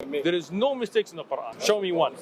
There is no mistakes in the Quran. Show me one.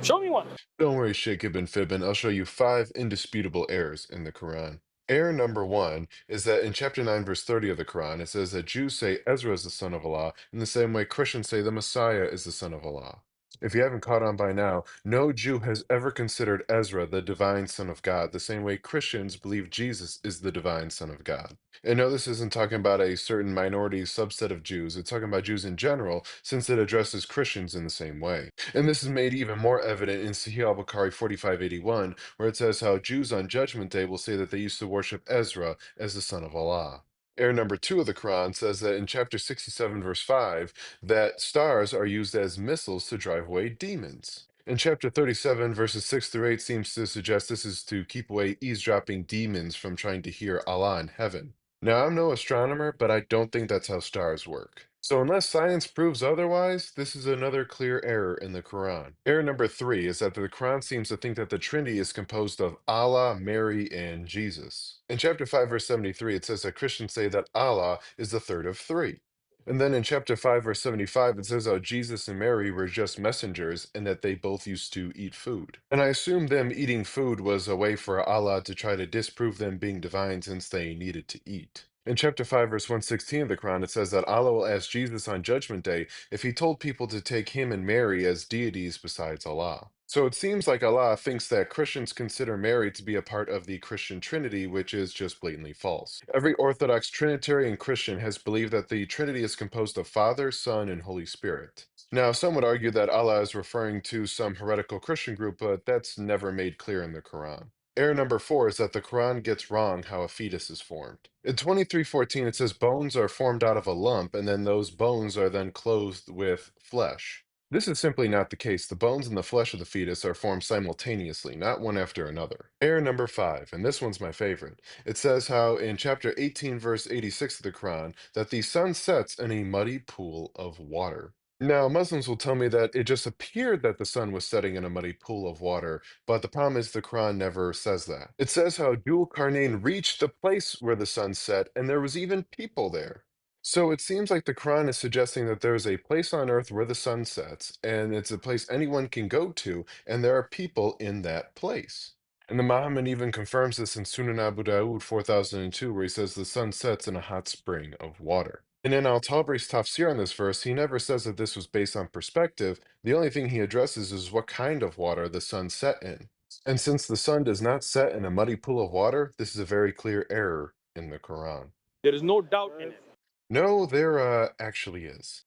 Show me one. Don't worry, Sheikh Ibn Fibin. I'll show you 5 indisputable errors in the Quran. Error number 1 is that in chapter 9, verse 30 of the Quran, it says that Jews say Ezra is the son of Allah in the same way Christians say the Messiah is the son of Allah. If you haven't caught on by now, no Jew has ever considered Ezra the divine son of God, the same way Christians believe Jesus is the divine son of God. And no, this isn't talking about a certain minority subset of Jews. It's talking about Jews in general, since it addresses Christians in the same way. And this is made even more evident in Sahih al-Bukhari 4581, where it says how Jews on Judgment Day will say that they used to worship Ezra as the son of Allah. Error number 2 of the Quran says that in chapter 67, verse 5, that stars are used as missiles to drive away demons. In chapter 37, verses 6 through 8 seems to suggest this is to keep away eavesdropping demons from trying to hear Allah in heaven. Now, I'm no astronomer, but I don't think that's how stars work. So, unless science proves otherwise, this is another clear error in the Quran. Error number 3 is that the Quran seems to think that the Trinity is composed of Allah, Mary, and Jesus. In chapter 5, verse 73, it says that Christians say that Allah is the third of three. And then in chapter 5, verse 75, it says how Jesus and Mary were just messengers and that they both used to eat food. And I assume them eating food was a way for Allah to try to disprove them being divine since they needed to eat. In chapter 5, verse 116 of the Quran, it says that Allah will ask Jesus on Judgment Day if he told people to take him and Mary as deities besides Allah. So it seems like Allah thinks that Christians consider Mary to be a part of the Christian Trinity, which is just blatantly false. Every Orthodox Trinitarian Christian has believed that the Trinity is composed of Father, Son, and Holy Spirit. Now, some would argue that Allah is referring to some heretical Christian group, but that's never made clear in the Quran. Error number 4 is that the Quran gets wrong how a fetus is formed. In 23:14, it says bones are formed out of a lump, and then those bones are then clothed with flesh. This is simply not the case. The bones and the flesh of the fetus are formed simultaneously, not one after another. Error number 5, and this one's my favorite. It says how in chapter 18, verse 86 of the Quran, that the sun sets in a muddy pool of water. Now, Muslims will tell me that it just appeared that the sun was setting in a muddy pool of water, but the problem is the Quran never says that. It says how Dhul Qarnayn reached the place where the sun set, and there was even people there. So it seems like the Quran is suggesting that there is a place on earth where the sun sets, and it's a place anyone can go to, and there are people in that place. And the Muhammad even confirms this in Sunan Abu Dawud 4002, where he says the sun sets in a hot spring of water. And in Al-Tabri's tafsir on this verse, he never says that this was based on perspective. The only thing he addresses is what kind of water the sun set in. And since the sun does not set in a muddy pool of water, this is a very clear error in the Quran. There is no doubt in it. No, there actually is.